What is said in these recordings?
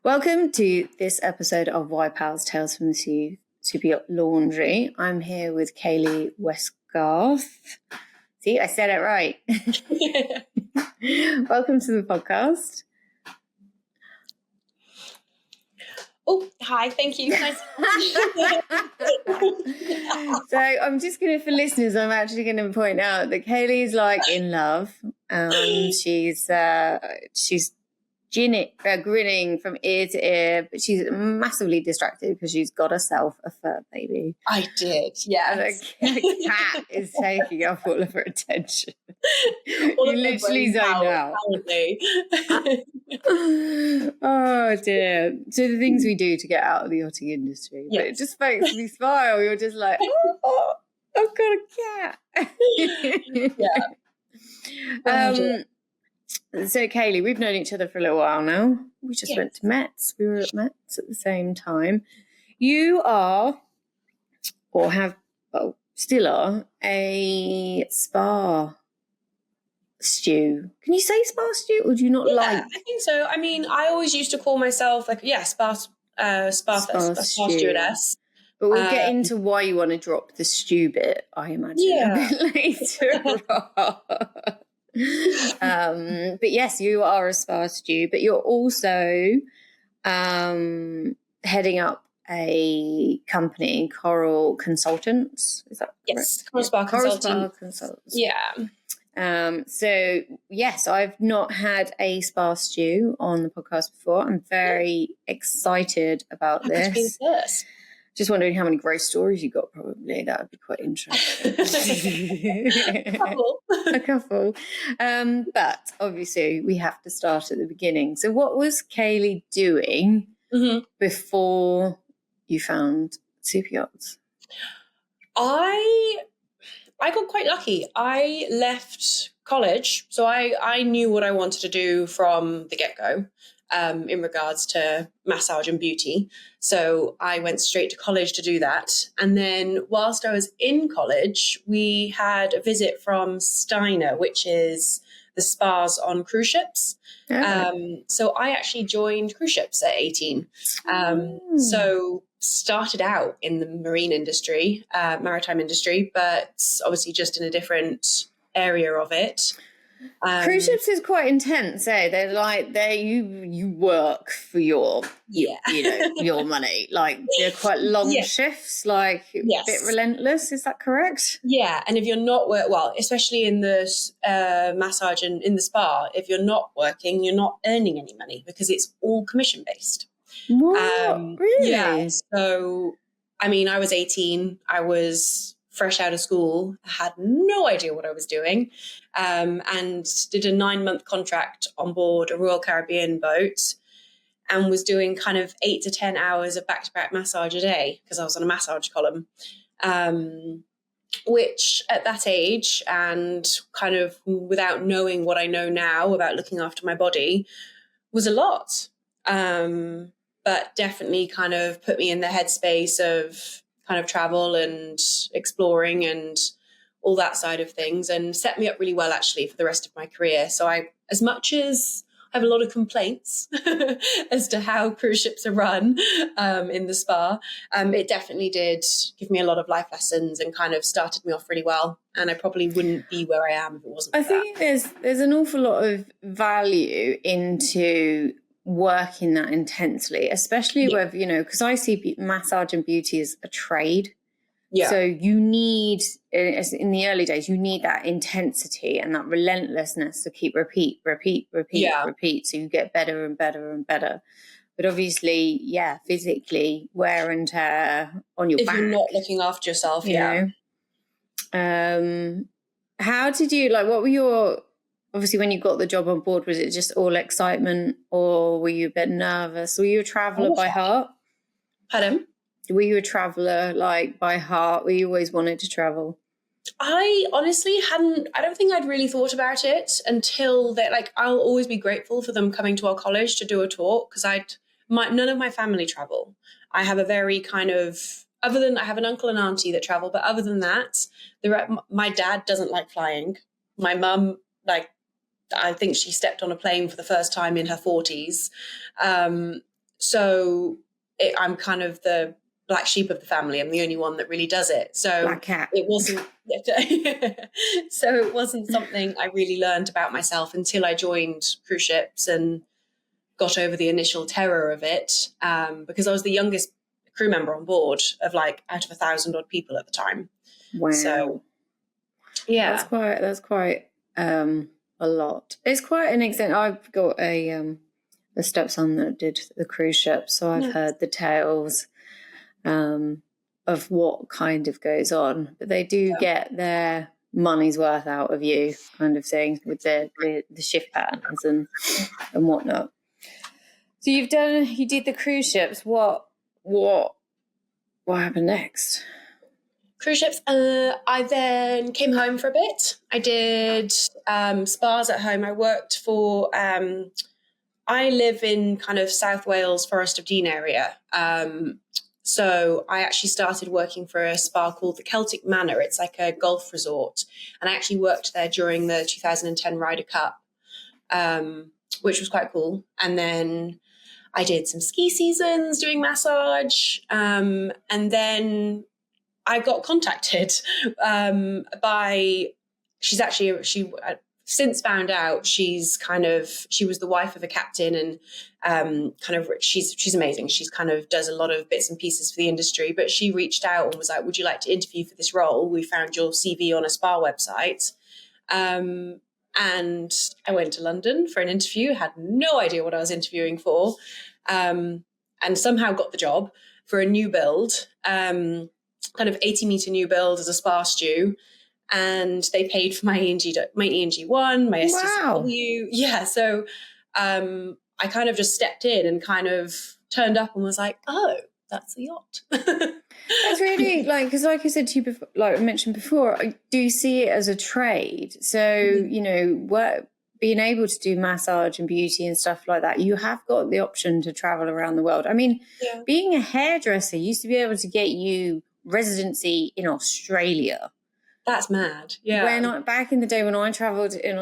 Welcome to this episode of Why Pals Tales from the Superyacht Laundry. I'm here with Kayleigh Westgarth. See, I said it right. Welcome to the podcast. Oh, hi, thank you. Nice. So I'm just going to, for listeners, I'm actually going to point out that Kayleigh's like in love. She's grinning from ear to ear, but she's massively distracted because she's got herself a fur baby. I did, yeah. The cat is taking up all of her attention. You literally zone out. Oh dear. So the things we do to get out of the yachting industry, but it just makes me smile. You're just like, oh, I've got a cat. Yeah. So Kayleigh, we've known each other for a little while now. We just went to Mets. We were at Mets at the same time. You are, or have, well, still are, a spa stew. Can you say spa stew, or do you not like? I think so. I mean, I always used to call myself spa stewardess. But we'll get into why you want to drop the stew bit, I imagine, a bit later on. But yes, you are a spa stew, but you're also heading up a company, Coral Consultants. Is that correct? Yes, Coral Spa Consultants. Yeah. So yes, I've not had a spa stew on the podcast before. I'm very excited about this. Just wondering how many great stories you got, probably. That would be quite interesting. A couple. But obviously we have to start at the beginning. So what was Kayleigh doing before you found Superyachts? I got quite lucky. I left college, so I knew what I wanted to do from the get-go. In regards to massage and beauty. So I went straight to college to do that. And then whilst I was in college, we had a visit from Steiner, which is the spas on cruise ships. So I actually joined cruise ships at 18. So started out in the marine industry, maritime industry, but obviously just in a different area of it. Cruise ships is quite intense, eh? They're like you work for your your money. Like they're quite long shifts, like a bit relentless. Is that correct? Yeah, and if you're not especially in the massage and in the spa, if you're not working, you're not earning any money because it's all commission based. What? Really? Yeah. So, I mean, I was 18. I was fresh out of school, had no idea what I was doing, and did a 9-month contract on board a Royal Caribbean boat and was doing kind of 8 to 10 hours of back-to-back massage a day because I was on a massage column, which at that age and kind of without knowing what I know now about looking after my body was a lot, but definitely kind of put me in the headspace of kind of travel and exploring and all that side of things, and set me up really well actually for the rest of my career. So as much as I have a lot of complaints as to how cruise ships are run in the spa, it definitely did give me a lot of life lessons and kind of started me off really well. And I probably wouldn't be where I am if it wasn't for that. I think there's an awful lot of value into working that intensely, especially with, because I see massage and beauty as a trade. Yeah. So you need, in the early days, you need that intensity and that relentlessness to keep repeat. So you get better and better and better. But obviously, physically wear and tear on your back. If you're not looking after yourself, you know. How did you, what were your, obviously when you got the job on board, was it just all excitement or were you a bit nervous? Were you a traveller by heart? Pardon? Were you a traveller by heart? Were you always wanted to travel? I honestly I don't think I'd really thought about it until I'll always be grateful for them coming to our college to do a talk because none of my family travel. I have a very kind of other than I have an uncle and auntie that travel, but other than that, my dad doesn't like flying. My mum, like, I think she stepped on a plane for the first time in her 40s. I'm kind of the black sheep of the family. I'm the only one that really does it. So black cat. It wasn't. So it wasn't something I really learned about myself until I joined cruise ships and got over the initial terror of it, because I was the youngest crew member on board of like out of 1,000 odd people at the time. Wow. So yeah, that's quite a lot. It's quite an extent. I've got a stepson that did the cruise ship, so I've heard the tales of what kind of goes on, but they do get their money's worth out of you, kind of thing, with the shift patterns and whatnot. So you did the cruise ships. What happened next? Cruise ships. I then came home for a bit. I did spas at home. I worked for. I live in kind of South Wales, Forest of Dean area. So I actually started working for a spa called the Celtic Manor. It's like a golf resort, and I actually worked there during the 2010 Ryder Cup, which was quite cool. And then I did some ski seasons doing massage, and then I got contacted by. She since found out she was the wife of a captain, and she's amazing. She's kind of does a lot of bits and pieces for the industry, but she reached out and was like, "Would you like to interview for this role? We found your CV on a spa website." And I went to London for an interview, had no idea what I was interviewing for, and somehow got the job for a new build, kind of 80-meter new build as a spa stew. And they paid for my ENG1, my STCW. Yeah, so I kind of just stepped in and kind of turned up and was like, oh, that's a yacht. That's really, because like I said to you before, like I mentioned before, I do see it as a trade. So, being able to do massage and beauty and stuff like that, you have got the option to travel around the world. I mean, being a hairdresser used to be able to get you residency in Australia. That's mad. Yeah. Back in the day when I travelled to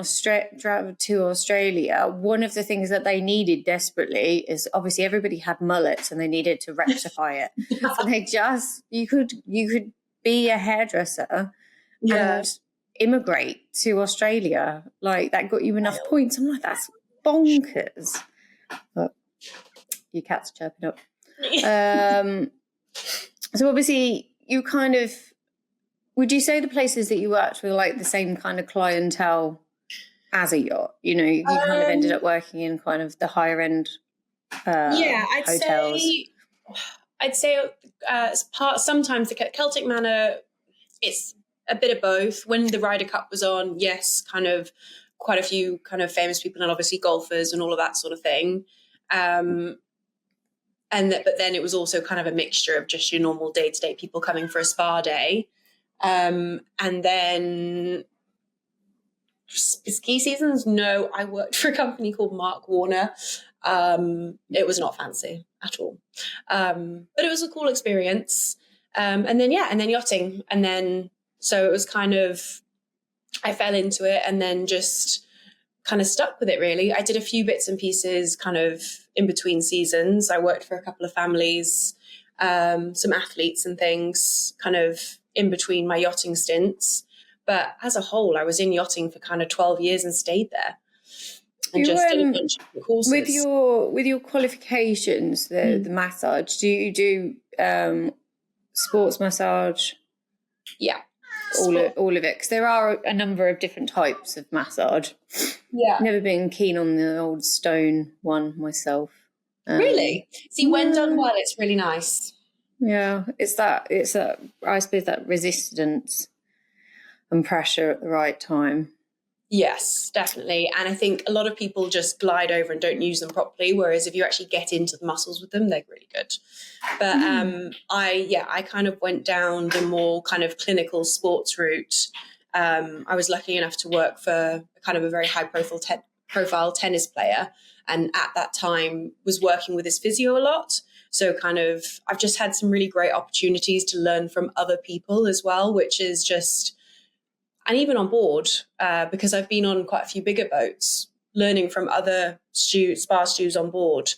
Australia, one of the things that they needed desperately is obviously everybody had mullets and they needed to rectify it. So you could be a hairdresser and immigrate to Australia. Like that got you enough points. I'm like, that's bonkers. But your cat's chirping up. So obviously you kind of. Would you say the places that you worked were like the same kind of clientele as a yacht? You kind of ended up working in kind of the higher end hotels. I'd say sometimes the Celtic Manor, it's a bit of both. When the Ryder Cup was on, yes, kind of quite a few kind of famous people and obviously golfers and all of that sort of thing. But then it was also kind of a mixture of just your normal day-to-day people coming for a spa day. And then ski seasons, no, I worked for a company called Mark Warner. It was not fancy at all. But it was a cool experience. And then yachting. And then, so it was kind of, I fell into it and then just kind of stuck with it really. I did a few bits and pieces kind of in between seasons. I worked for a couple of families, some athletes and things kind of in between my yachting stints. But as a whole, I was in yachting for kind of 12 years and stayed there. And did a bunch of courses. With your qualifications, the massage, do you do sports massage? Yeah. All of it, because there are a number of different types of massage. Yeah. Never been keen on the old stone one myself. Really? See, when done well, it's really nice. Yeah, it's that I suppose that resistance and pressure at the right time. Yes, definitely. And I think a lot of people just glide over and don't use them properly, whereas if you actually get into the muscles with them, they're really good. But I kind of went down the more kind of clinical sports route. I was lucky enough to work for kind of a very high profile tennis player, and at that time was working with his physio a lot. So kind of, I've just had some really great opportunities to learn from other people as well, which is just, and even on board, because I've been on quite a few bigger boats, learning from other spa stews on board.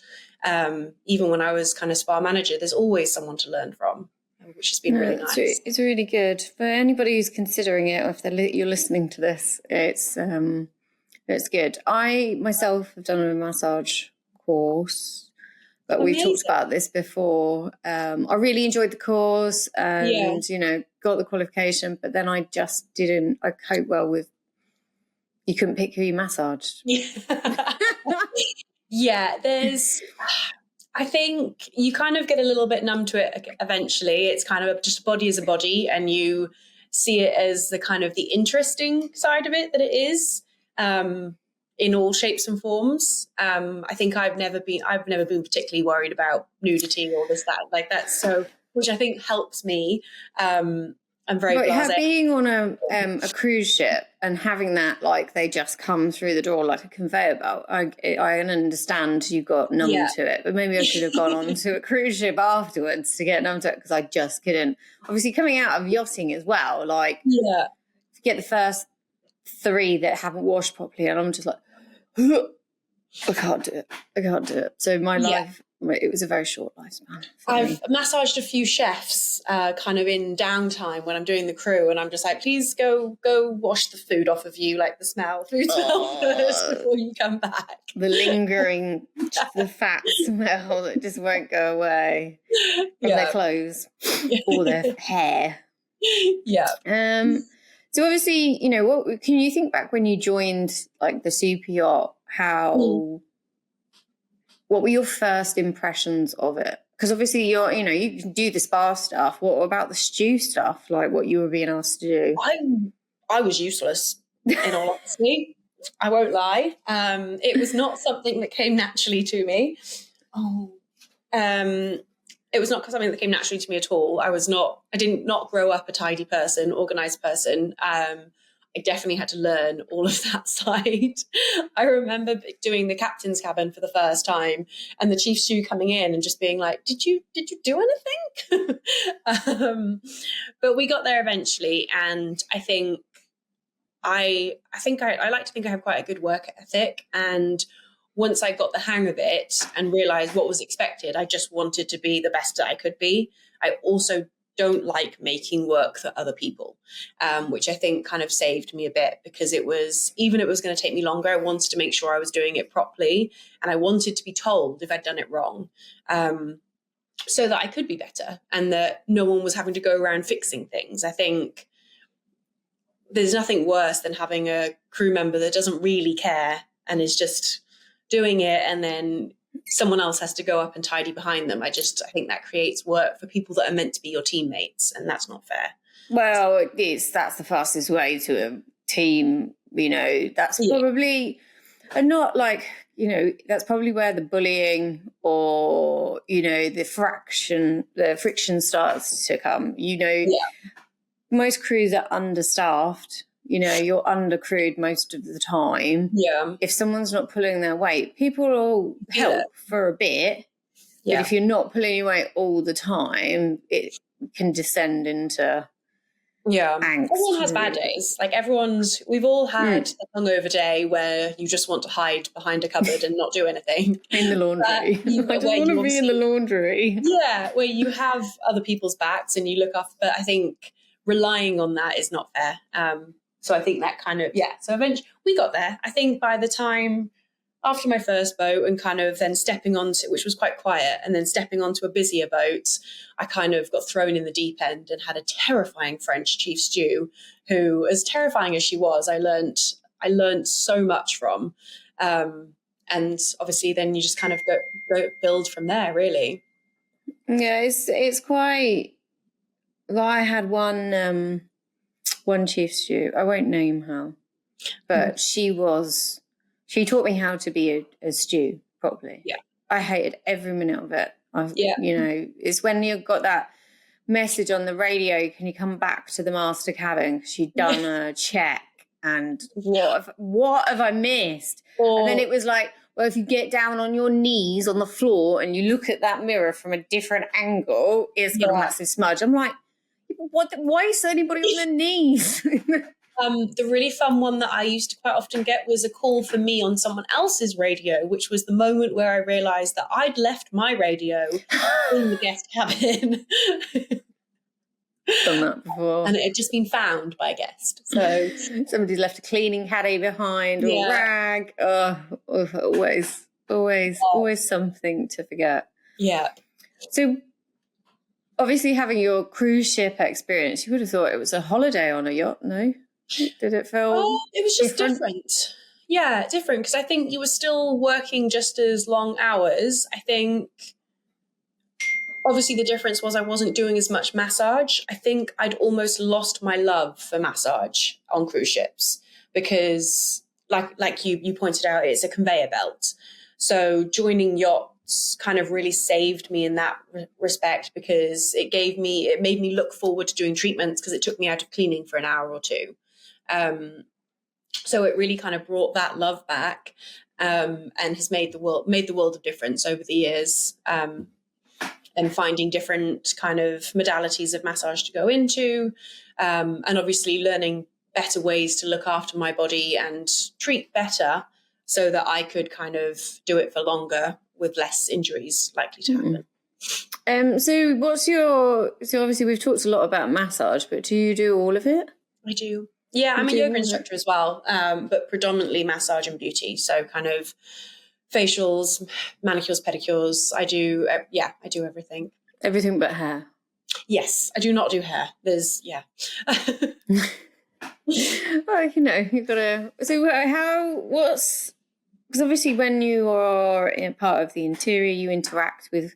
Even when I was kind of spa manager, there's always someone to learn from, which has been really nice. It's really good for anybody who's considering it, or if you're listening to this. It's good. I myself have done a massage course, but we've talked about this before. I really enjoyed the course and, got the qualification, but then I just didn't cope well with, you couldn't pick who you massaged. Yeah, I think you kind of get a little bit numb to it eventually. It's kind of just body is a body, and you see it as the kind of the interesting side of it that it is, in all shapes and forms. I think I've never been particularly worried about nudity or this, that, like that. So, which I think helps me. I'm very blasé. Being on a cruise ship and having that, like, they just come through the door like a conveyor belt. I understand you got numb to it, but maybe I should have gone on to a cruise ship afterwards to get numb to it, because I just couldn't. Obviously, coming out of yachting as well, like, to get the first 3 that haven't washed properly, and I'm just like, I can't do it. So my life, it was a very short lifespan. I've massaged a few chefs kind of in downtime when I'm doing the crew, and I'm just like, please go wash the food off of you, like the food smell first before you come back. The lingering, the fat smell that just won't go away from their clothes or their hair. Yeah. So obviously, what can you think back when you joined, like, the super yacht? What were your first impressions of it? Because obviously you can do the spa stuff. What about the stew stuff? Like, what you were being asked to do? I was useless, in all honesty. I won't lie. It was not something that came naturally to me. It was not something that came naturally to me at all. I did not grow up a tidy person, organized person. I definitely had to learn all of that side. I remember doing the captain's cabin for the first time, and the chief stew coming in and just being like, did you do anything? But we got there eventually. And I think I like to think I have quite a good work ethic. And once I got the hang of it and realized what was expected, I just wanted to be the best that I could be. I also don't like making work for other people, which I think kind of saved me a bit, because it was going to take me longer, I wanted to make sure I was doing it properly, and I wanted to be told if I'd done it wrong, so that I could be better and that no one was having to go around fixing things. I think there's nothing worse than having a crew member that doesn't really care and is just doing it, and then someone else has to go up and tidy behind them. I think that creates work for people that are meant to be your teammates, and that's not fair. Well, that's the fastest way to a team. That's probably, and not like, that's probably where the bullying or, the friction starts to come. Most crews are understaffed. You're undercrewed most of the time. Yeah. If someone's not pulling their weight, people will help for a bit. But if you're not pulling your weight all the time, it can descend into angst. Everyone has bad days. Like, we've all had a hungover day where you just want to hide behind a cupboard and not do anything. In the laundry. I don't want to be in the laundry. Yeah, where you have other people's backs and you look after. But I think relying on that is not fair. So I think that kind of, so eventually we got there. I think by the time after my first boat and kind of then stepping onto, which was quite quiet, and then stepping onto a busier boat, I kind of got thrown in the deep end and had a terrifying French chief stew who, as terrifying as she was, I learned so much from. And obviously then you just kind of go build from there, really. Yeah, it's quite, I had one chief stew, I won't name her, but she taught me how to be a stew properly. Yeah. I hated every minute of it. It's when you've got that message on the radio, can you come back to the master cabin? Because she'd done a check, and what have I missed? And then it was like, Well, if you get down on your knees on the floor and you look at that mirror from a different angle, it's got a massive smudge. I'm like, what? Why is anybody on their knees? The really fun one that I used to quite often get was a call for me on someone else's radio, which was the moment where I realised that I'd left my radio in the guest cabin. Done that before. And it had just been found by a guest. So somebody's left a cleaning caddy behind or a rag. Oh, always something to forget. Yeah. So obviously having your cruise ship experience, you would have thought it was a holiday on a yacht, no? Did it feel it was just different. Yeah, different, because I think you were still working just as long hours. I think obviously the difference was I wasn't doing as much massage. I think I'd almost lost my love for massage on cruise ships because like you pointed out, it's a conveyor belt. So joining yachts kind of really saved me in that respect, because it made me look forward to doing treatments, because it took me out of cleaning for an hour or two. So it really kind of brought that love back, and has made the world of difference over the years. And finding different kind of modalities of massage to go into, and obviously learning better ways to look after my body and treat better, so that I could kind of do it for longer with less injuries likely to happen. So obviously we've talked a lot about massage, but do you do all of it? I do. Yeah, I'm a yoga instructor as well, but predominantly massage and beauty. So kind of facials, manicures, pedicures. I do everything. Everything but hair. Yes, I do not do hair. Well, you've got to. So because obviously when you are in part of the interior, you interact with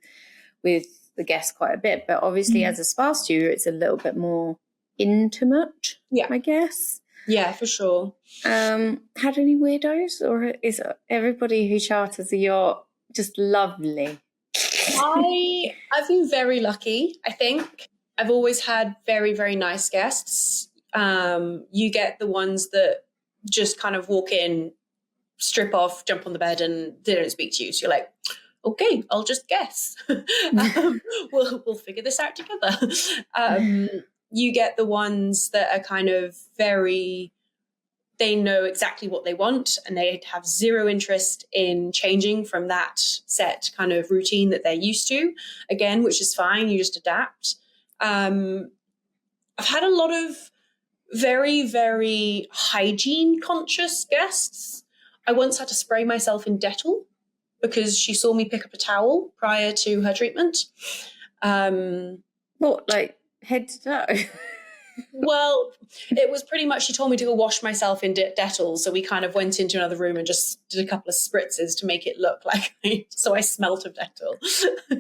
the guests quite a bit, but obviously as a spa studio, it's a little bit more intimate. Yeah, I guess. Yeah, for sure. Had any weirdos, or is everybody who charters a yacht just lovely? I've been very lucky, I think. I've always had very, very nice guests. You get the ones that just kind of walk in, strip off, jump on the bed, and they don't speak to you. So you're like, okay, I'll just guess. We'll figure this out together. You get the ones that are kind of they know exactly what they want, and they have zero interest in changing from that set kind of routine that they're used to, again, which is fine. You just adapt. I've had a lot of very, very hygiene conscious guests. I once had to spray myself in Dettol because she saw me pick up a towel prior to her treatment. What, like head to toe? Well, it was pretty much, she told me to go wash myself in Dettol. So we kind of went into another room and just did a couple of spritzes to make it look like so I smelt of Dettol.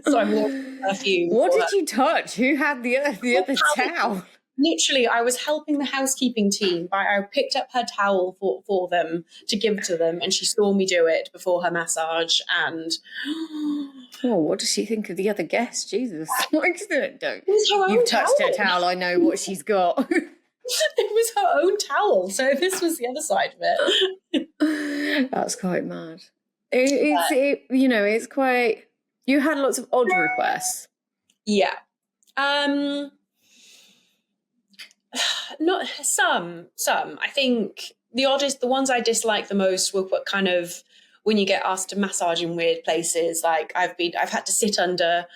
So I wore perfume. What did you touch? Who had the other towel? Literally, I was helping the housekeeping team. I picked up her towel for them to give to them, and she saw me do it before her massage. And what does she think of the other guests? Jesus, don't. You've touched her towel. I know what she's got. It was her own towel, so this was the other side of it. That's quite mad. It's quite. You had lots of odd requests. Yeah. Not some. I think the ones I dislike the most were what kind of when you get asked to massage in weird places. Like I've had to sit under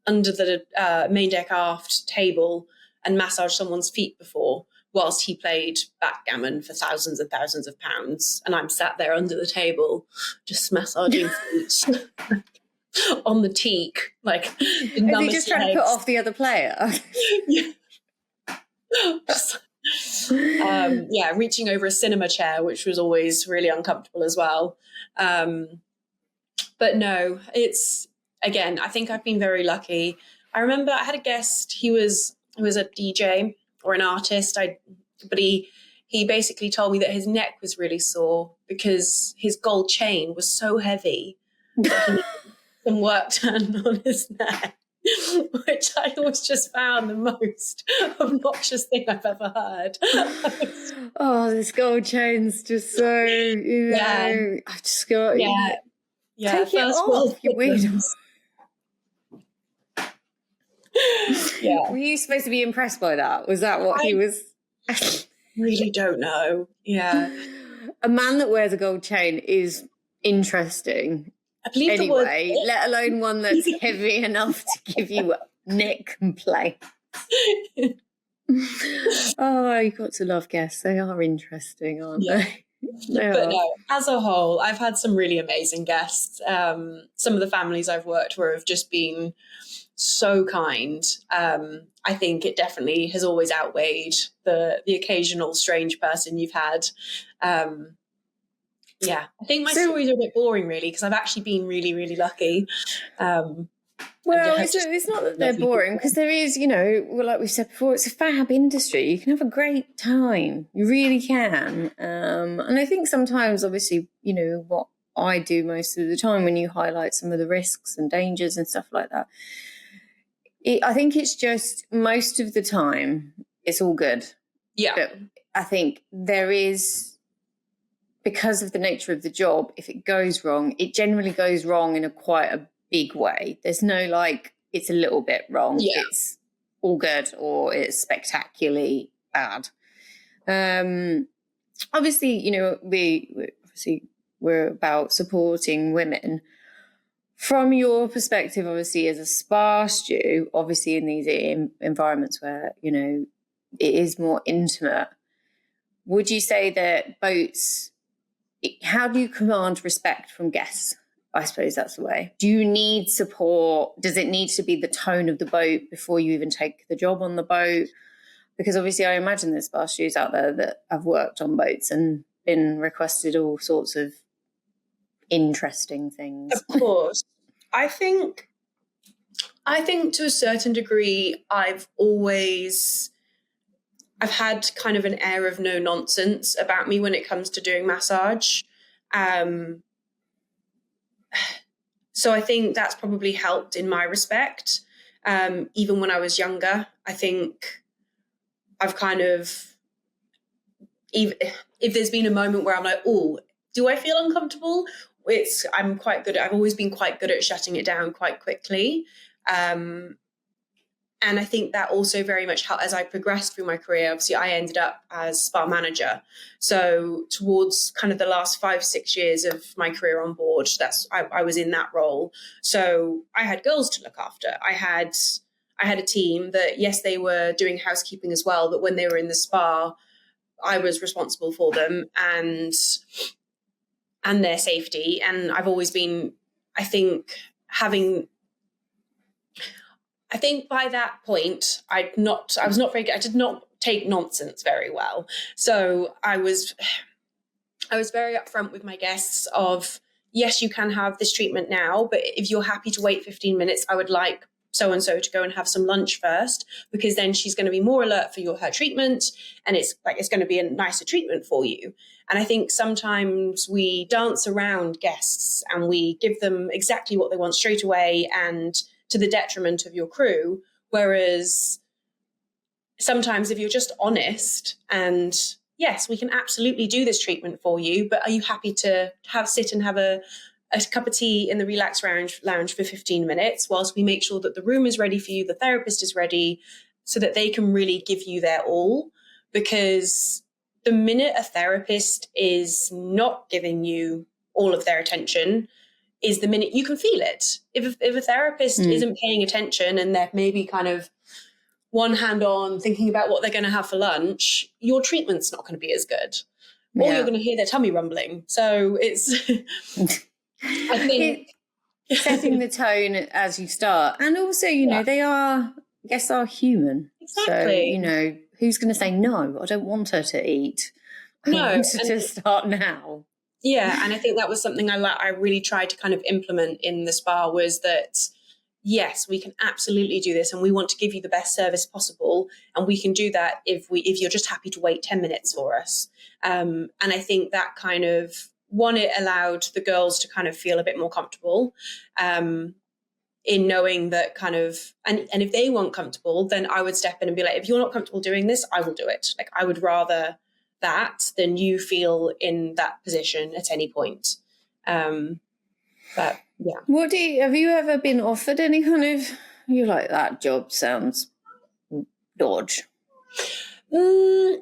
the main deck aft table and massage someone's feet before, whilst he played backgammon for thousands and thousands of pounds, and I'm sat there under the table just massaging feet on the teak, like. Is he just trying to put off the other player? Yeah. Reaching over a cinema chair, which was always really uncomfortable as well. But no, it's, again, I think I've been very lucky. I remember I had a guest, he was a DJ or an artist, but he basically told me that his neck was really sore because his gold chain was so heavy that he needed some work done on his neck. Which I always just found the most obnoxious thing I've ever heard. This gold chain's just so, I just got, Yeah, take it off, you weirdo. Yeah. Were you supposed to be impressed by that? Was that what he was? Really don't know. Yeah. A man that wears a gold chain is interesting. I believe anyway, let alone one that's heavy enough to give you neck complaints. Oh, you've got to love guests. They are interesting, aren't they? But no, as a whole, I've had some really amazing guests. Some of the families I've worked with have just been so kind. I think it definitely has always outweighed the occasional strange person you've had. Yeah, I think my stories are a bit boring, really, because I've actually been really, really lucky. Well, it's not that they're boring, because there is, like we said before, it's a fab industry. You can have a great time. You really can. And I think sometimes, obviously, what I do most of the time when you highlight some of the risks and dangers and stuff like that, I think it's just most of the time it's all good. Yeah. But I think there is, because of the nature of the job, if it goes wrong, it generally goes wrong in quite a big way. There's no it's a little bit wrong. Yeah. It's all good or it's spectacularly bad. Obviously, we're about supporting women. From your perspective, obviously, as a spa stew, obviously in these environments where, it is more intimate, would you say that boats, how do you command respect from guests? I suppose that's the way. Do you need support? Does it need to be the tone of the boat before you even take the job on the boat? Because obviously I imagine there's spa stews out there that have worked on boats and been requested all sorts of interesting things. Of course. I think to a certain degree, I've had kind of an air of no nonsense about me when it comes to doing massage. So I think that's probably helped in my respect. Even when I was younger, I think I've kind of, if there's been a moment where I'm like, oh, do I feel uncomfortable? I've always been quite good at shutting it down quite quickly. And I think that also very much helped as I progressed through my career. Obviously, I ended up as spa manager. So towards kind of the last 5-6 years of my career on board, I was in that role. So I had girls to look after. I had a team that, yes, they were doing housekeeping as well, but when they were in the spa, I was responsible for them and their safety. And I've always been, I think by that point, I was not very good. I did not take nonsense very well. So I was very upfront with my guests of, yes, you can have this treatment now, but if you're happy to wait 15 minutes, I would like so-and-so to go and have some lunch first, because then she's going to be more alert for her treatment. And it's going to be a nicer treatment for you. And I think sometimes we dance around guests and we give them exactly what they want straight away and to the detriment of your crew. Whereas sometimes if you're just honest and yes, we can absolutely do this treatment for you, but are you happy to sit and have a cup of tea in the relax lounge for 15 minutes whilst we make sure that the room is ready for you, the therapist is ready, so that they can really give you their all? Because the minute a therapist is not giving you all of their attention is the minute you can feel it. If a therapist isn't paying attention and they're maybe kind of one hand on thinking about what they're going to have for lunch, your treatment's not going to be as good. Yeah. Or you're going to hear their tummy rumbling. So it's... I think setting the tone as you start, and also guests are human. Exactly. So who's going to say no? I don't want her to eat. I want her to start now. Yeah, and I think that was something I really tried to kind of implement in the spa, was that yes, we can absolutely do this, and we want to give you the best service possible, and we can do that if you're just happy to wait 10 minutes for us. And I think that kind of, one, it allowed the girls to kind of feel a bit more comfortable in knowing that kind of, and if they weren't comfortable, then I would step in and be like, if you're not comfortable doing this, I will do it. Like, I would rather that than you feel in that position at any point. But yeah. Have you ever been offered any kind of, you like, that job sounds dodge? No,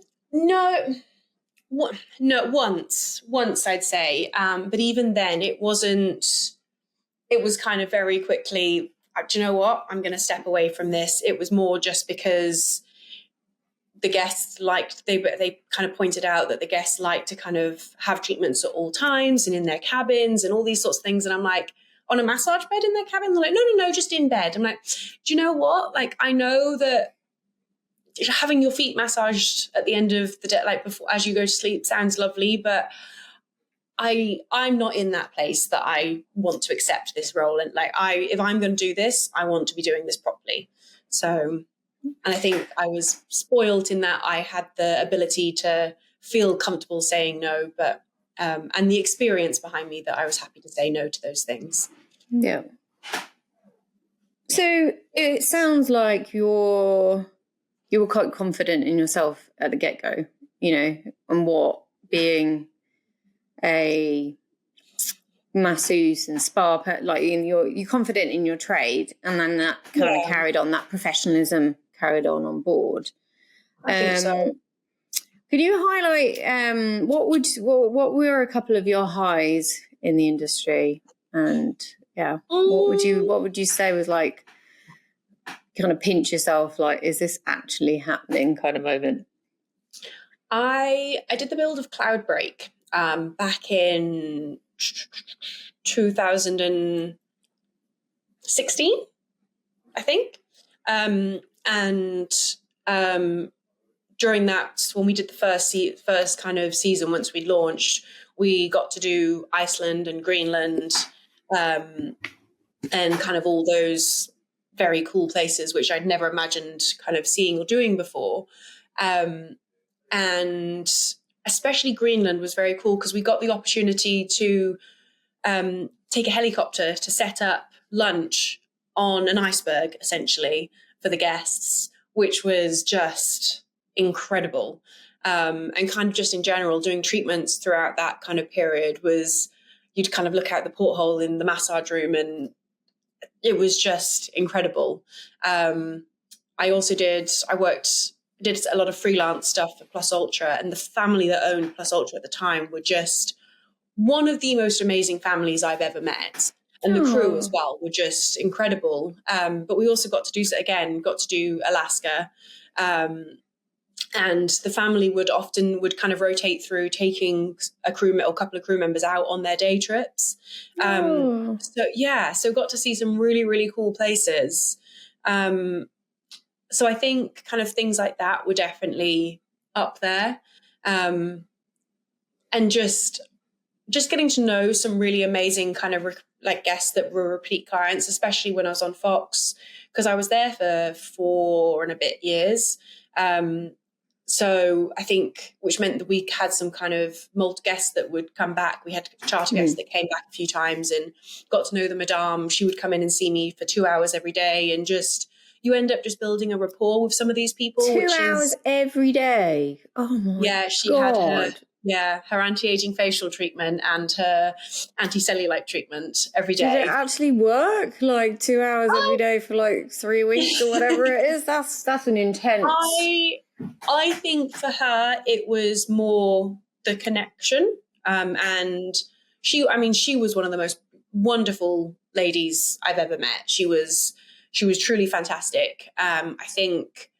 once I'd say. But even then it wasn't, it was kind of very quickly, do you know what? I'm going to step away from this. It was more just because the guests they kind of pointed out that the guests like to kind of have treatments at all times and in their cabins and all these sorts of things. And I'm like, on a massage bed in their cabin? They're like, no, just in bed. I'm like, do you know what? Like, I know that having your feet massaged at the end of the day, like before, as you go to sleep, sounds lovely, but I'm not in that place that I want to accept this role. And like, if I'm going to do this, I want to be doing this properly. So, and I think I was spoiled in that I had the ability to feel comfortable saying no, but and the experience behind me that I was happy to say no to those things. Yeah. So it sounds like you were quite confident in yourself at the get-go, you know, and what being a masseuse and spa, like you're confident in your trade, and then that kind of carried on, that professionalism carried on board. I think so. Could you highlight what were a couple of your highs in the industry, and what would you say was like kind of pinch yourself, like, is this actually happening kind of moment? I did the build of Cloudbreak back in 2016, I think. During that, when we did the first kind of season, once we launched, we got to do Iceland and Greenland, and kind of all those very cool places, which I'd never imagined kind of seeing or doing before. And especially Greenland was very cool because we got the opportunity to take a helicopter to set up lunch on an iceberg, essentially, for the guests, which was just incredible. And kind of just in general, doing treatments throughout that kind of period was, you'd kind of look out the porthole in the massage room and it was just incredible. I did a lot of freelance stuff for Plus Ultra, and the family that owned Plus Ultra at the time were just one of the most amazing families I've ever met. And the crew as well were just incredible. But we also got to do Alaska. And the family would kind of rotate through taking a couple of crew members out on their day trips. So got to see some really, really cool places. So I think kind of things like that were definitely up there. And just getting to know some really amazing kind of like guests that were repeat clients, especially when I was on Fox, because I was there for 4 and a bit years. So I think, which meant that we had some kind of multi guests that would come back. We had charter guests that came back a few times and got to know the madame. She would come in and see me for 2 hours every day, and you end up just building a rapport with some of these people. 2 hours every day. Oh my God. Yeah, she had her anti-aging facial treatment and her anti-cellulite treatment every day. Did it actually work? Like 2 hours every day for like 3 weeks or whatever it is? That's an intense. I think for her it was more the connection. And she was one of the most wonderful ladies I've ever met. She was truly fantastic. I think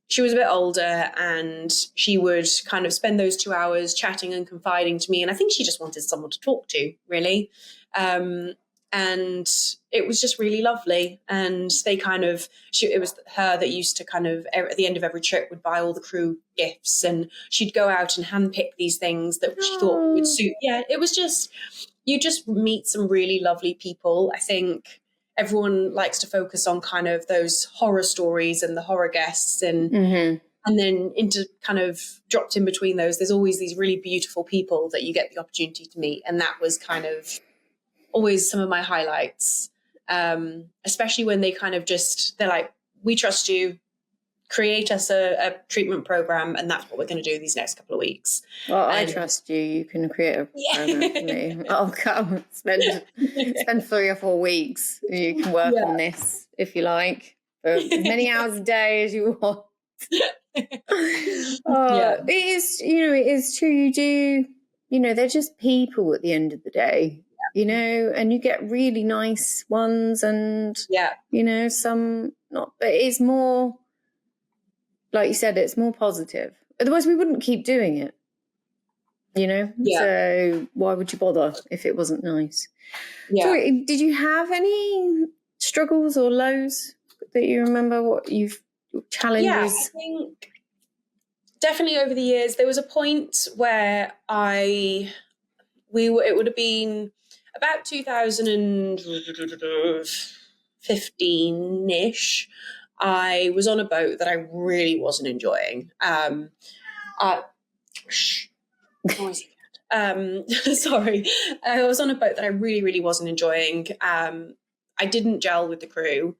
she was a bit older, and she would kind of spend those 2 hours chatting and confiding to me. And I think she just wanted someone to talk to, really. And it was just really lovely. And it was her that used to kind of, at the end of every trip, would buy all the crew gifts, and she'd go out and handpick these things that she thought would suit. Yeah, it was just, you just meet some really lovely people. I think everyone likes to focus on kind of those horror stories and the horror guests, and then into kind of dropped in between those, there's always these really beautiful people that you get the opportunity to meet. And that was kind of always some of my highlights, especially when they kind of they're like, we trust you, create us a treatment program, and that's what we're going to do these next couple of weeks. Well, I trust you. You can create a program for me. I'll come spend 3 or 4 weeks. You can work on this if you like, for as many hours a day as you want. It is, it is true. You do, they're just people at the end of the day, and you get really nice ones, and some not. But it's more, like you said, it's more positive. Otherwise, we wouldn't keep doing it. So why would you bother if it wasn't nice? So, did you have any struggles or lows that you remember? What you've challenges? Yeah, I think definitely over the years there was a point where it would have been about 2015-ish. I was on a boat that I really wasn't enjoying. Sorry. I was on a boat that I really, really wasn't enjoying. I didn't gel with the crew.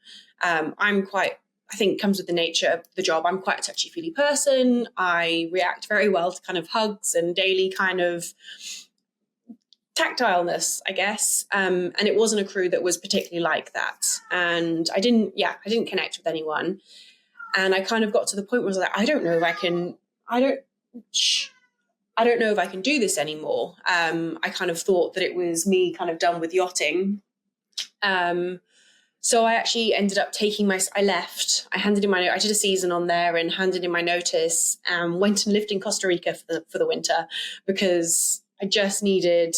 I think it comes with the nature of the job. I'm quite a touchy-feely person. I react very well to kind of hugs and daily kind of tactileness, I guess. And it wasn't a crew that was particularly like that. And I didn't connect with anyone. And I kind of got to the point where I was like, I don't know if I can do this anymore. I kind of thought that it was me kind of done with yachting. So I actually ended up I left. I handed in I did a season on there and handed in my notice, and went and lived in Costa Rica for the winter, because I just needed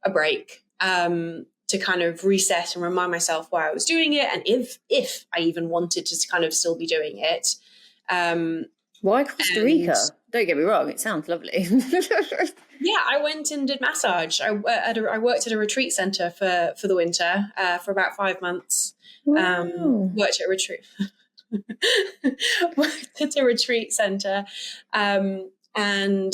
a break to kind of reset and remind myself why I was doing it, and if I even wanted to kind of still be doing it. Why Costa Rica? Don't get me wrong, it sounds lovely. Yeah, I went and did massage. I worked at a retreat centre for the winter for about 5 months. Wow. Worked at a retreat centre, and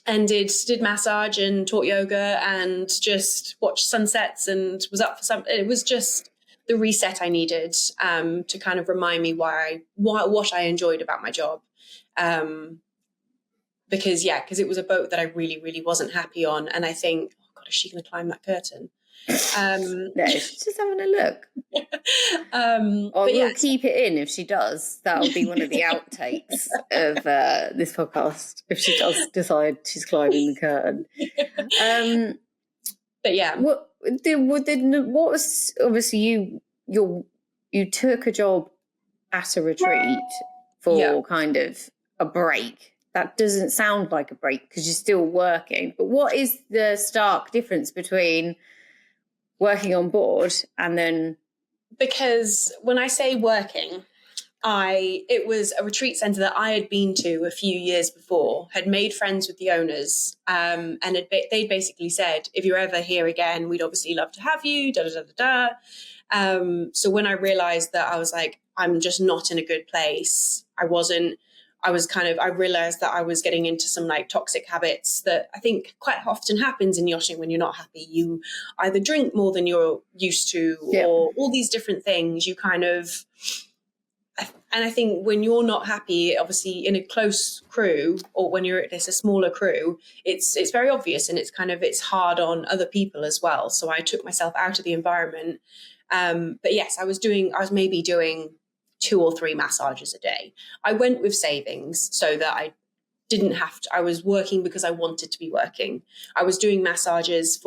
did massage and taught yoga and just watched sunsets and was up for some. It was just the reset I needed to kind of remind me what I enjoyed about my job. Because it was a boat that I really, really wasn't happy on. And I think, oh God, is she going to climb that curtain? No, she's just having a look. We'll keep it in if she does. That'll be one of the outtakes of this podcast, if she does decide she's climbing the curtain. But yeah. What was, obviously you took a job at a retreat for kind of a break. That doesn't sound like a break because you're still working. But what is the stark difference between working on board and then? Because when I say working, it was a retreat centre that I had been to a few years before, had made friends with the owners, and they'd basically said, if you're ever here again, we'd obviously love to have you, So when I realised that, I was like, I'm just not in a good place. I realized that I was getting into some like toxic habits that I think quite often happens in yachting when you're not happy. You either drink more than you're used to, or all these different things. You kind of, and I think when you're not happy, obviously in a close crew, or when it's a smaller crew, it's very obvious, and it's hard on other people as well. So I took myself out of the environment. But yes, I was maybe doing 2 or 3 massages a day. I went with savings so that I didn't have to. I was working because I wanted to be working. I was doing massages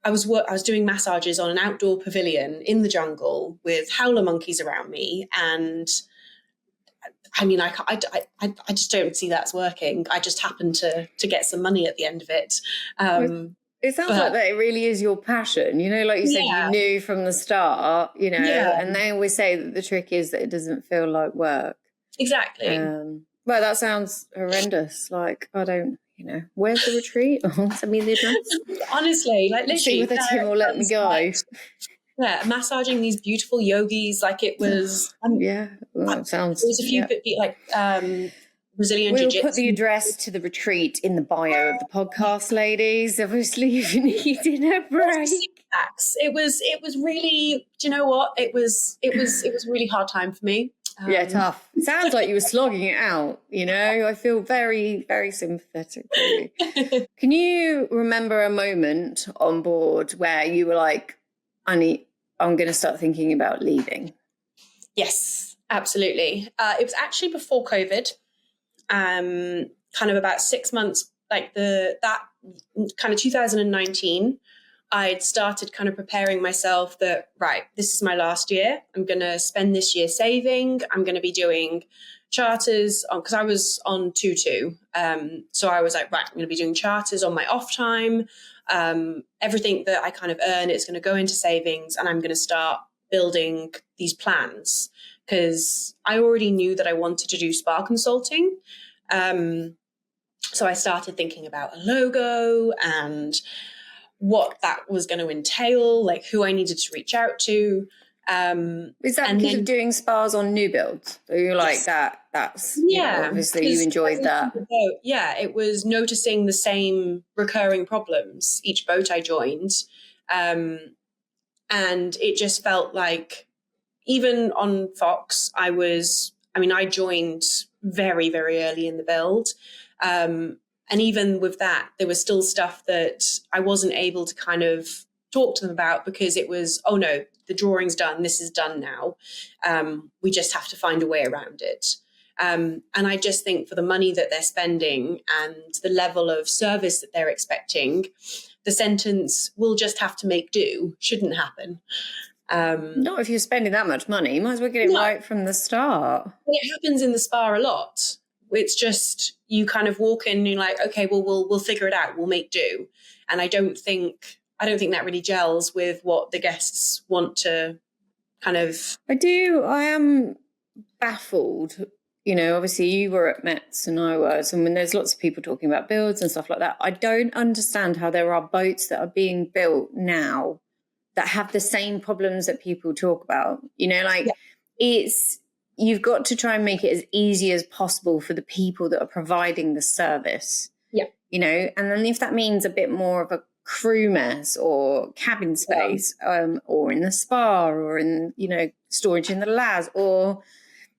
I was doing massages on an outdoor pavilion in the jungle with howler monkeys around me, and I mean, I just don't see that's working. I just happened to get some money at the end of it. It sounds like that it really is your passion, like you said, you knew from the start, and they always say that the trick is that it doesn't feel like work. Exactly. Well, that sounds horrendous. Like, I don't, where's the retreat? Send me the address. Honestly, like literally. See whether Tim will let me go. Massaging these beautiful yogis, like it was. That sounds. There was a few Brazilian We'll jiu-jitsu. put the address to the retreat in the bio of the podcast, ladies. Obviously, if you needed a break. It was really. Do you know what? It was a really hard time for me. Yeah, tough. It sounds like you were slogging it out, you know? I feel very, very sympathetic for you. Can you remember a moment on board where you were like, I'm going to start thinking about leaving? Yes, absolutely. It was actually before COVID, kind of about 6 months, like that kind of 2019. I'd started kind of preparing myself that, right, this is my last year. I'm going to spend this year saving. I'm going to be doing charters because I was on 2-2. So I was like, right, I'm going to be doing charters on my off time. Everything that I kind of earn is going to go into savings, and I'm going to start building these plans because I already knew that I wanted to do spa consulting. So I started thinking about a logo and what that was going to entail, like who I needed to reach out to. Is that because of doing spas on new builds? So you're like, yes. that's, obviously you enjoyed that. Yeah, it was noticing the same recurring problems each boat I joined. And it just felt like, even on Fox, I joined very, very early in the build. And even with that, there was still stuff that I wasn't able to kind of talk to them about because it was, oh no, the drawing's done. This is done now. We just have to find a way around it. And I just think for the money that they're spending and the level of service that they're expecting, the sentence, we'll just have to make do, shouldn't happen. Not if you're spending that much money. You might as well get it right from the start. It happens in the spa a lot. It's just you kind of walk in and you're like, okay, well, we'll figure it out. We'll make do. And I don't think that really gels with what the guests want to kind of. I am baffled. You know, obviously you were at Mets and I was, and when there's lots of people talking about builds and stuff like that, I don't understand how there are boats that are being built now that have the same problems that people talk about. You know, like you've got to try and make it as easy as possible for the people that are providing the service. Yeah. You know, and then if that means a bit more of a crew mess or cabin space, or in the spa or in, storage in the LAS, or,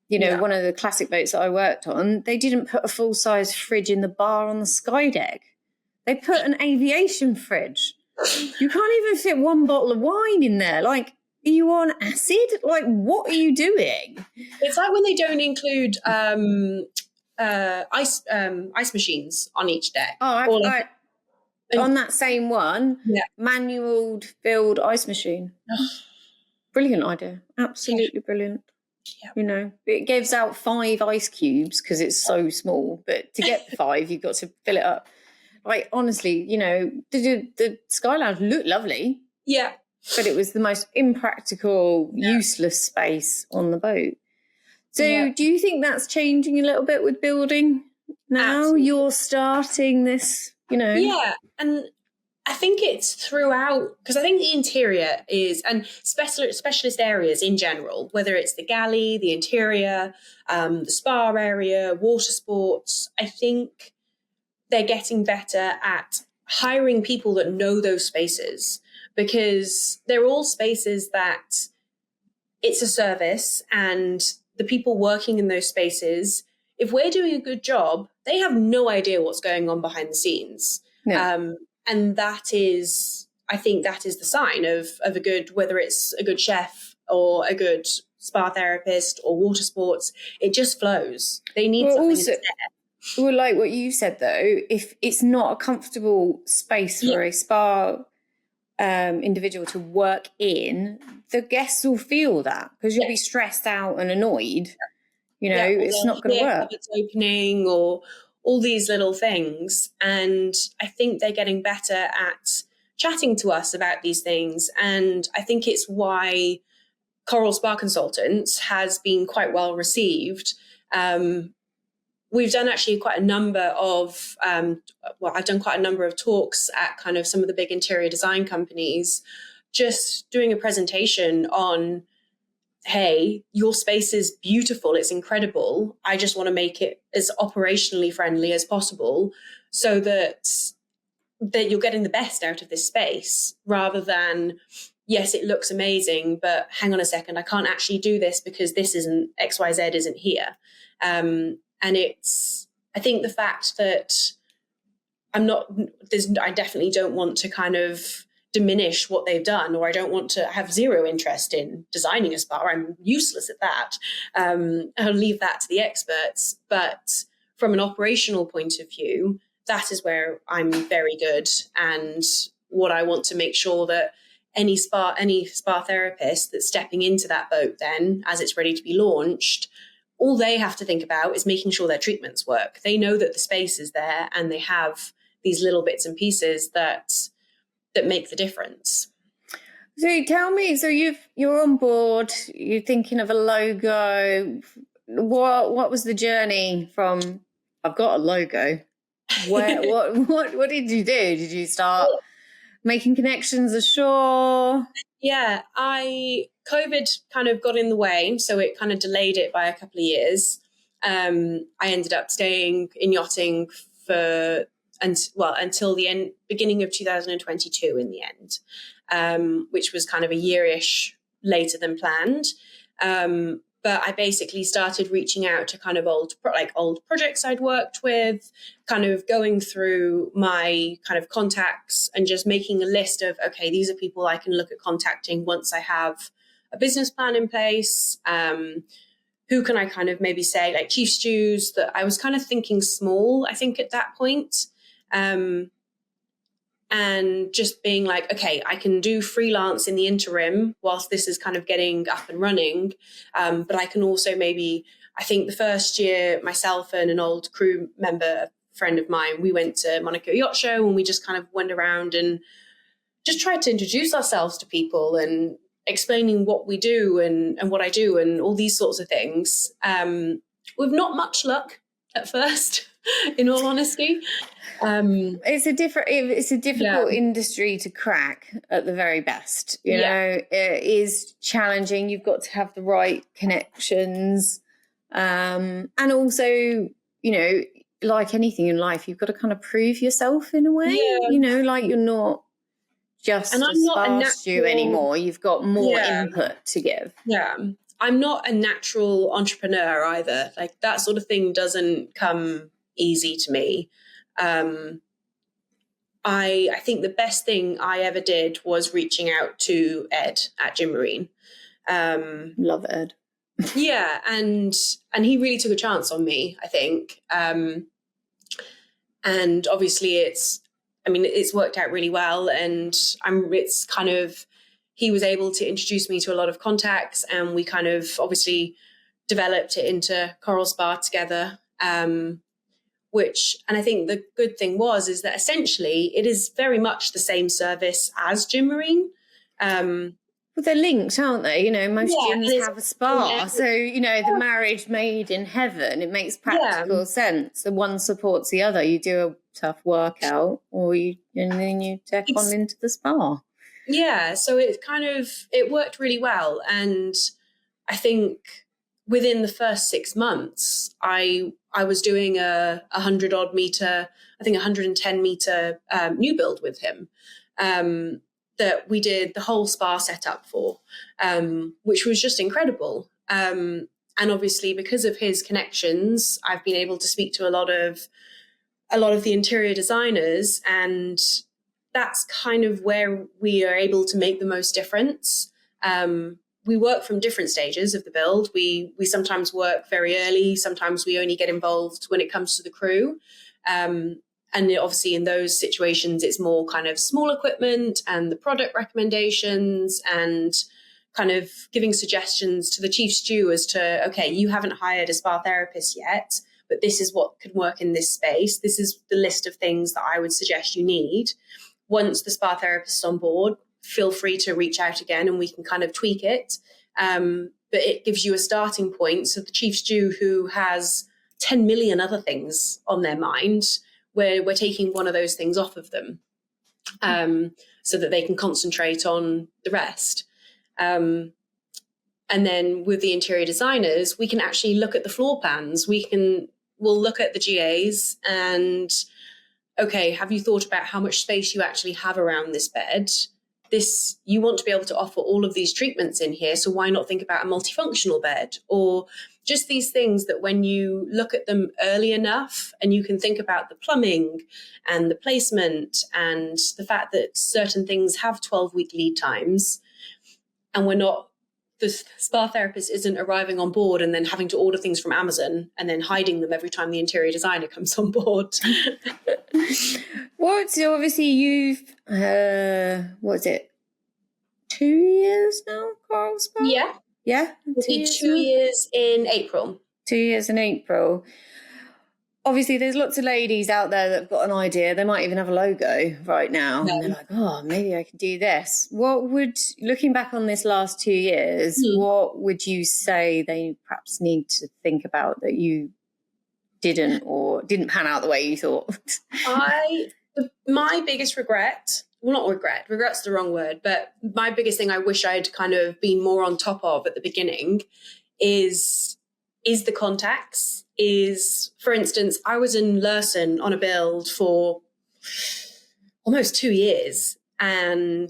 one of the classic boats that I worked on, they didn't put a full-size fridge in the bar on the sky deck. They put an aviation fridge. You can't even fit one bottle of wine in there. Like, are you on acid? Like, what are you doing? It's like when they don't include ice machines on each deck. On that same one, manual filled ice machine. Brilliant idea. Absolutely brilliant. Yeah. It gives out 5 ice cubes because it's so small, but to get 5, you've got to fill it up. Like, honestly, the Sky Lounge looked lovely. Yeah. But it was the most impractical, useless space on the boat. So do you think that's changing a little bit with building now? Absolutely. You're starting this, Yeah, and I think it's throughout, because I think the interior is, and specialist areas in general, whether it's the galley, the interior, the spa area, water sports, I think they're getting better at hiring people that know those spaces, because they're all spaces that it's a service, and the people working in those spaces, if we're doing a good job, they have no idea what's going on behind the scenes. No. And I think that is the sign of a good, whether it's a good chef or a good spa therapist or water sports, it just flows. They need something instead. Well, like what you said, though, if it's not a comfortable space for a spa individual to work in, the guests will feel that because you'll be stressed out and annoyed. It's not going to work. It's opening or all these little things. And I think they're getting better at chatting to us about these things. And I think it's why Coral Spa Consultants has been quite well received. We've done actually quite a number of, I've done quite a number of talks at kind of some of the big interior design companies, just doing a presentation on, hey, your space is beautiful, it's incredible. I just want to make it as operationally friendly as possible so that you're getting the best out of this space, rather than, yes, it looks amazing, but hang on a second, I can't actually do this because this isn't, XYZ isn't here. And I think the fact that I definitely don't want to kind of diminish what they've done, or I don't want to have zero interest in designing a spa. I'm useless at that. I'll leave that to the experts. But from an operational point of view, that is where I'm very good. And what I want to make sure that any spa therapist that's stepping into that boat then, as it's ready to be launched, all they have to think about is making sure their treatments work. They know that the space is there and they have these little bits and pieces that make the difference. So tell me, so you're on board, you're thinking of a logo. What was the journey from I've got a logo? What did you do? Did you start making connections ashore? Yeah, COVID kind of got in the way, so it kind of delayed it by a couple of years. I ended up staying in yachting until the beginning of 2022 in the end, which was kind of a year-ish later than planned. But I basically started reaching out to kind of old projects I'd worked with, kind of going through my kind of contacts and just making a list of, okay, these are people I can look at contacting once I have a business plan in place. Who can I kind of maybe say, like chief stews, that I was kind of thinking small, I think, at that point. And just being like, okay, I can do freelance in the interim whilst this is kind of getting up and running. But I can also I think the first year, myself and an old crew member, a friend of mine, we went to Monaco Yacht Show and we just kind of went around and just tried to introduce ourselves to people and explaining what we do and what I do and all these sorts of things. With not much luck at first, in all honesty. It's a difficult industry to crack at the very best. You know, it is challenging. You've got to have the right connections. And also, you know, like anything in life, you've got to kind of prove yourself in a way, you know, like you're not just a spa stew anymore. You've got more input to give. Yeah. I'm not a natural entrepreneur either. Like that sort of thing doesn't come easy to me. I think the best thing I ever did was reaching out to Ed at Gym Marine. Love Ed. Yeah, and he really took a chance on me, I think. And obviously it's worked out really well, and he was able to introduce me to a lot of contacts, and we kind of obviously developed it into Coral Spa together. And I think the good thing is that essentially it is very much the same service as Gym Marine. Well, they're linked, aren't they? You know, most gyms have a spa. So, you know, the marriage made in heaven, it makes practical sense. The one supports the other. You do a tough workout and then you take on into the spa. Yeah, so it worked really well. And I think within the first 6 months, I was doing a 100-odd meter, I think 110 meter new build with him that we did the whole spa setup for, which was just incredible. And obviously, because of his connections, I've been able to speak to a lot of the interior designers, and that's kind of where we are able to make the most difference. We work from different stages of the build. We sometimes work very early. Sometimes we only get involved when it comes to the crew. And obviously in those situations, it's more kind of small equipment and the product recommendations and kind of giving suggestions to the chief stew as to, okay, you haven't hired a spa therapist yet, but this is what could work in this space. This is the list of things that I would suggest you need. Once the spa therapist is on board, feel free to reach out again and we can kind of tweak it. But it gives you a starting point. So the chief stew who has 10 million other things on their mind, where we're taking one of those things off of them so that they can concentrate on the rest. And then with the interior designers, we can actually look at the floor plans. We'll look at the GAs and, okay, have you thought about how much space you actually have around this bed? you want to be able to offer all of these treatments in here, so why not think about a multifunctional bed? Or just these things that when you look at them early enough and you can think about the plumbing and the placement and the fact that certain things have 12-week lead times, and the spa therapist isn't arriving on board and then having to order things from Amazon and then hiding them every time the interior designer comes on board. So obviously you've, what is it, 2 years now, Carl Spa? Yeah. Yeah? It'll be 2 years in April. 2 years in April. Obviously, there's lots of ladies out there that have got an idea. They might even have a logo right now. And they're like, oh, maybe I could do this. Looking back on this last 2 years, what would you say they perhaps need to think about that you didn't pan out the way you thought? My biggest regret's the wrong word, but my biggest thing I wish I'd kind of been more on top of at the beginning is the contacts. For instance, I was in Lursen on a build for almost 2 years and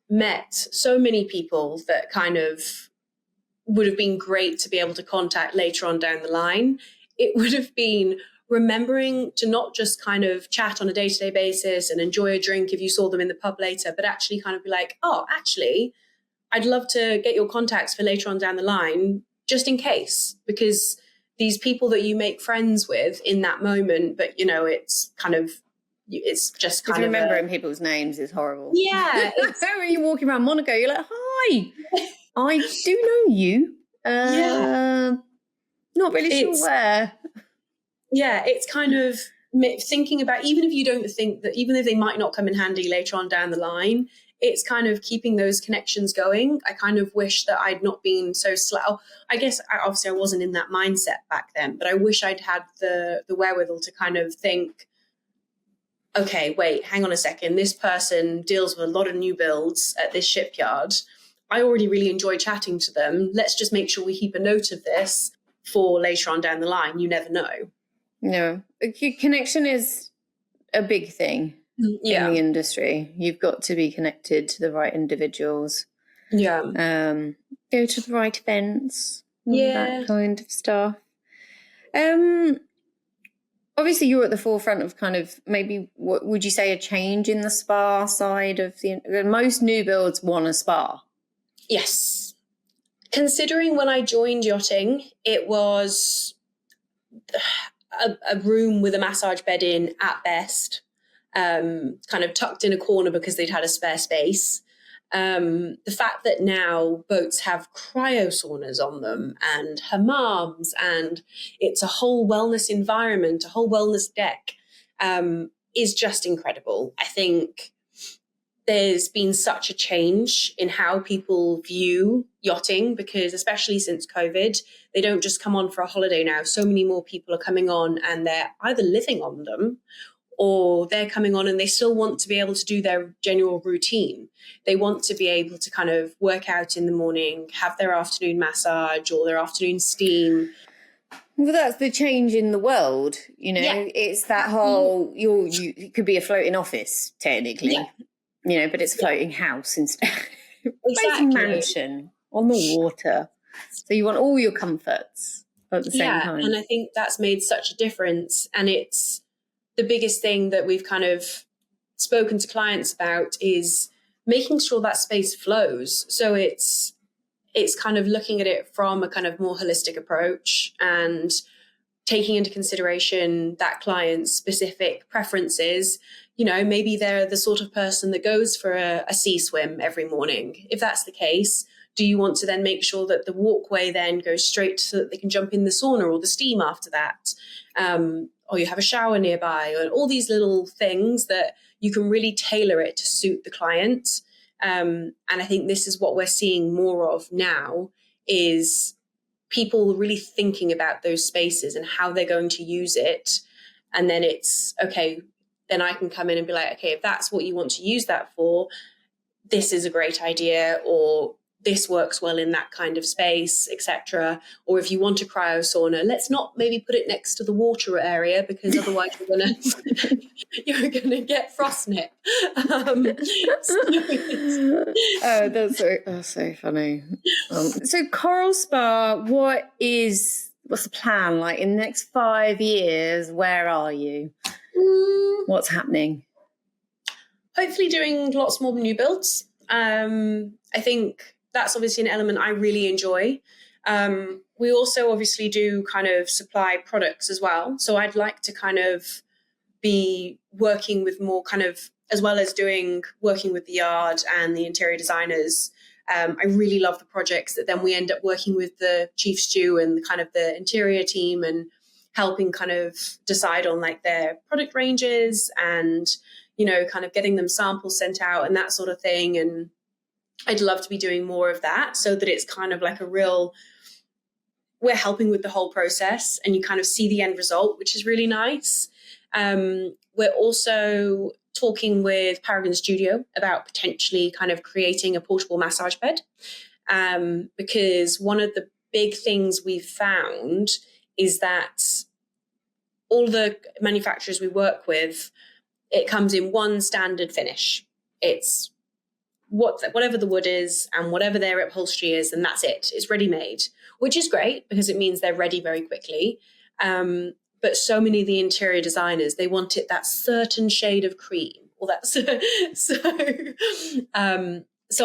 met so many people that kind of would have been great to be able to contact later on down the line. It would have been remembering to not just kind of chat on a day-to-day basis and enjoy a drink if you saw them in the pub later, but actually kind of be like, oh, actually, I'd love to get your contacts for later on down the line, just in case, because these people that you make friends with in that moment, but it's just kind of remembering people's names is horrible. Yeah. When you're walking around Monaco, you're like, hi, I do know you. Not really sure where. Yeah, it's kind of thinking about, even if you don't think that, even if they might not come in handy later on down the line, it's kind of keeping those connections going. I kind of wish that I'd not been so slow. I guess obviously I wasn't in that mindset back then, but I wish I'd had the wherewithal to kind of think, okay, wait, hang on a second. This person deals with a lot of new builds at this shipyard. I already really enjoy chatting to them. Let's just make sure we keep a note of this for later on down the line. You never know. No, connection is a big thing. In the industry. You've got to be connected to the right individuals. Yeah. Go to the right events. That kind of stuff. Obviously you're at the forefront of kind of maybe, what would you say, a change in the spa side of most new builds want a spa? Yes. Considering when I joined yachting, it was a room with a massage bed in at best. Kind of tucked in a corner because they'd had a spare space. The fact that now boats have cryo saunas on them and hammams, and it's a whole wellness environment, a whole wellness deck, is just incredible. I think there's been such a change in how people view yachting, because especially since COVID, they don't just come on for a holiday now. So many more people are coming on and they're either living on them, or they're coming on and they still want to be able to do their general routine. They want to be able to kind of work out in the morning, have their afternoon massage or their afternoon steam. Well, that's the change in the world, It's that whole, you could be a floating office, technically, but it's a floating house instead. Exactly. Floating mansion on the water. So you want all your comforts at the same time. And I think that's made such a difference. And it's the biggest thing that we've kind of spoken to clients about is making sure that space flows. So it's kind of looking at it from a kind of more holistic approach and taking into consideration that client's specific preferences. Maybe they're the sort of person that goes for a sea swim every morning. If that's the case, do you want to then make sure that the walkway then goes straight so that they can jump in the sauna or the steam after that? Or you have a shower nearby, or all these little things that you can really tailor it to suit the client. And I think this is what we're seeing more of now, is people really thinking about those spaces and how they're going to use it. And then it's, okay, then I can come in and be like, okay, if that's what you want to use that for, this is a great idea, or this works well in that kind of space, etc. Or if you want a cryo sauna, let's not maybe put it next to the water area, because otherwise you're gonna get frostnip. Oh, that's so funny. So Coral Spa, what's the plan? Like in the next 5 years, where are you? What's happening? Hopefully doing lots more new builds. I think that's obviously an element I really enjoy. We also obviously do kind of supply products as well. So I'd like to kind of be working with more kind of, as well as working with the yard and the interior designers. I really love the projects that then we end up working with the chief stew and kind of the interior team and helping kind of decide on like their product ranges and, you know, kind of getting them samples sent out and that sort of thing. And I'd love to be doing more of that so that it's kind of like we're helping with the whole process and you kind of see the end result, which is really nice. We're also talking with Paragon Studio about potentially kind of creating a portable massage bed, because one of the big things we've found is that all the manufacturers we work with, it comes in one standard finish. It's whatever the wood is and whatever their upholstery is, and that's it. It's ready-made, which is great because it means they're ready very quickly. But so many of the interior designers, they want it that certain shade of cream, or that's so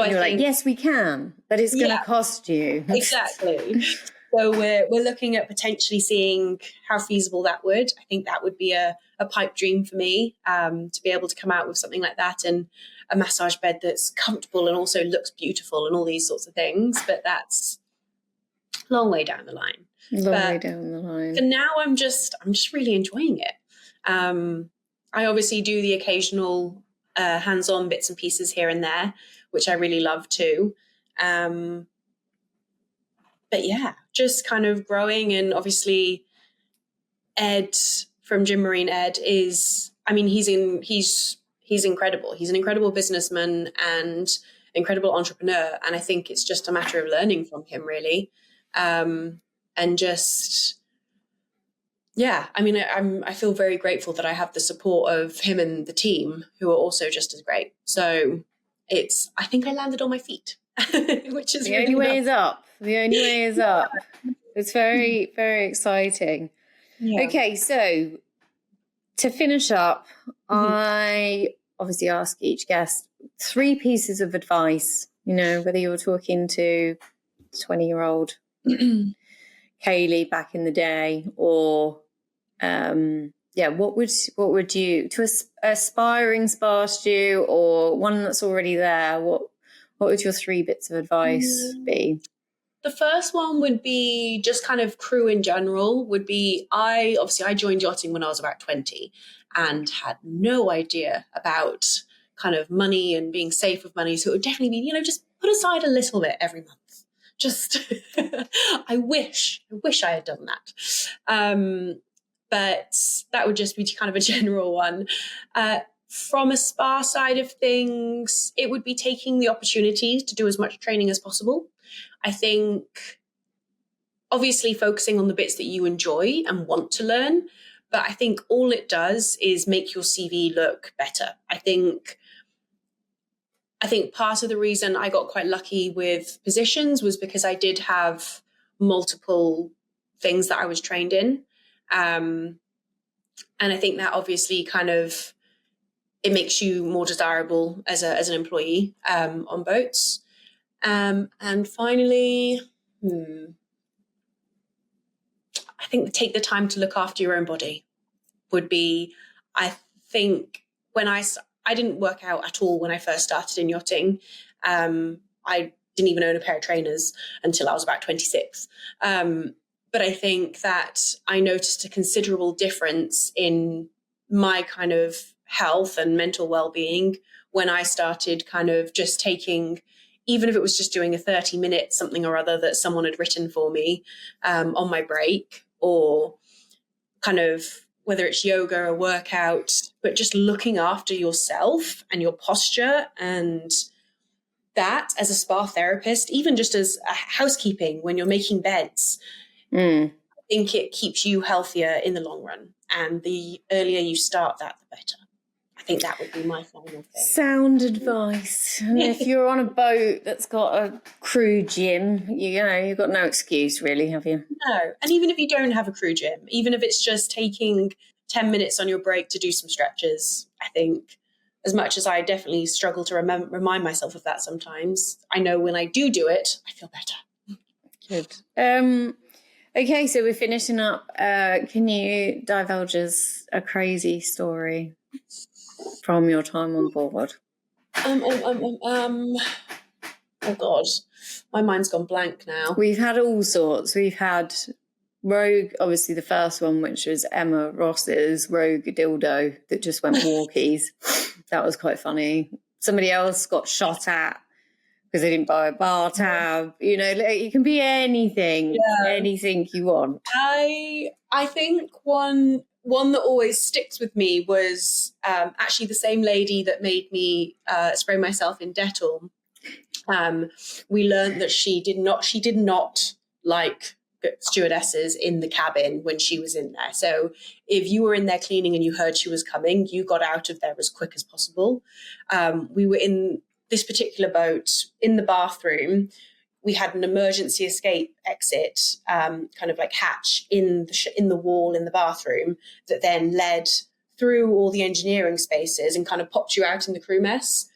I think, like, yes, we can, but it's going to cost you. Exactly. So we're looking at potentially seeing how feasible that would. I think that would be a pipe dream for me, to be able to come out with something like that and a massage bed that's comfortable and also looks beautiful and all these sorts of things. But that's a long way down the line. For now, I'm just really enjoying it. I obviously do the occasional hands-on bits and pieces here and there, which I really love too. But yeah, just kind of growing. And obviously Ed from Gym Marine, Ed is, I mean, he's incredible. He's an incredible businessman and incredible entrepreneur. And I think it's just a matter of learning from him, really. And just, yeah, I mean, I feel very grateful that I have the support of him and the team who are also just as great. So I think I landed on my feet, which is the only way is up. The only way is up. It's very, very exciting. Yeah. Okay, so to finish up, I obviously ask each guest 3 pieces of advice, you know, whether you're talking to 20-year-old Kayleigh back in the day or what would you, to aspiring spa stew or one that's already there, what would your 3 bits of advice be? The first one would be just kind of crew in general would be, I joined yachting when I was about 20 and had no idea about kind of money and being safe with money. So it would definitely be, you know, just put aside a little bit every month. Just, I wish I had done that. But that would just be kind of a general one. From a spa side of things, it would be taking the opportunity to do as much training as possible. I think obviously focusing on the bits that you enjoy and want to learn, but I think all it does is make your CV look better. I think part of the reason I got quite lucky with positions was because I did have multiple things that I was trained in. And I think that obviously kind of, it makes you more desirable as an employee on boats. And finally, I think take the time to look after your own body would be, I think when I didn't work out at all when I first started in yachting. I didn't even own a pair of trainers until I was about 26. But I think that I noticed a considerable difference in my kind of health and mental well-being when I started kind of just taking, even if it was just doing a 30-minute something or other that someone had written for me on my break, or kind of whether it's yoga or workout, but just looking after yourself and your posture. And that as a spa therapist, even just as a housekeeping when you're making beds, I think it keeps you healthier in the long run. And the earlier you start that, the better. I think that would be my final thing. Sound advice. And if you're on a boat that's got a crew gym, you've got no excuse really, have you? No. And even if you don't have a crew gym, even if it's just taking 10 minutes on your break to do some stretches, I think, as much as I definitely struggle to remind myself of that sometimes, I know when I do it, I feel better. Good. Okay, so we're finishing up. Can you divulge us a crazy story from your time on board? Oh God, my mind's gone blank now. We've had all sorts. We've had Rogue, obviously the first one, which was Emma Ross's Rogue dildo that just went walkies. That was quite funny. Somebody else got shot at because they didn't buy a bar tab. It can be anything, anything you want. I think one that always sticks with me was actually the same lady that made me spray myself in Dettol. We learned that she did not like stewardesses in the cabin when she was in there. So if you were in there cleaning and you heard she was coming, you got out of there as quick as possible. We were in this particular boat in the bathroom. We had an emergency escape exit, kind of like hatch in the wall in the bathroom that then led through all the engineering spaces and kind of popped you out in the crew mess.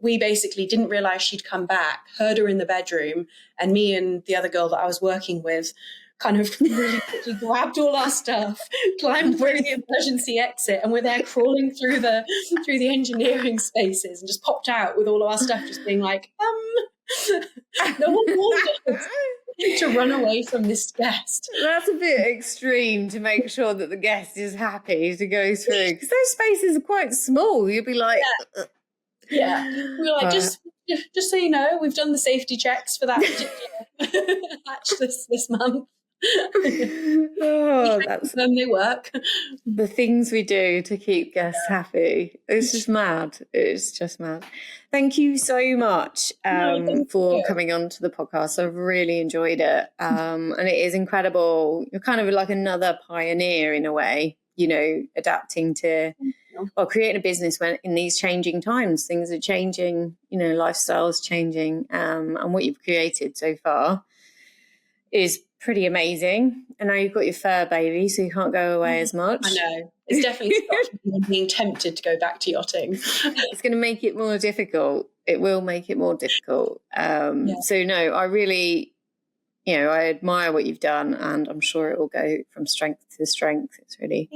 We basically didn't realize she'd come back, heard her in the bedroom, and me and the other girl that I was working with kind of really quickly grabbed all our stuff, climbed through the emergency exit, and we're there crawling through the engineering spaces and just popped out with all of our stuff, just being like, no one warned us to run away from this guest. That's a bit extreme to make sure that the guest is happy to go through, because those spaces are quite small. You'd be like... Yeah. We were like, just so you know, we've done the safety checks for that particular hatch this month. Then they work. The things we do to keep guests happy. It's just mad. It's just mad. Thank you so much for coming on to the podcast. I've really enjoyed it. And it is incredible. You're kind of like another pioneer in a way, adapting to... Or creating a business when in these changing times, things are changing, lifestyles changing, and what you've created so far is pretty amazing. And now you've got your fur baby, so you can't go away as much. I know. It's definitely stopped me being tempted to go back to yachting. It's going to make it more difficult. It will make it more difficult. So no, I really... I admire what you've done, and I'm sure it will go from strength to strength. It's really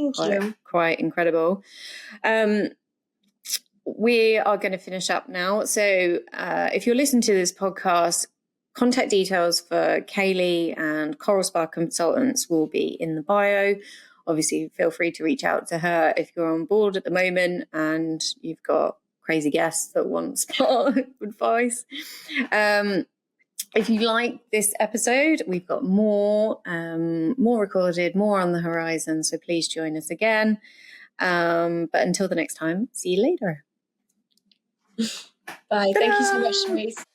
quite incredible. We are going to finish up now. So if you're listening to this podcast, contact details for Kayleigh and Coral Spa Consultants will be in the bio. Obviously, feel free to reach out to her if you're on board at the moment and you've got crazy guests that want spa advice. If you like this episode, we've got more recorded, more on the horizon. So please join us again. But until the next time, see you later. Bye. Ta-da! Thank you so much, Cherise.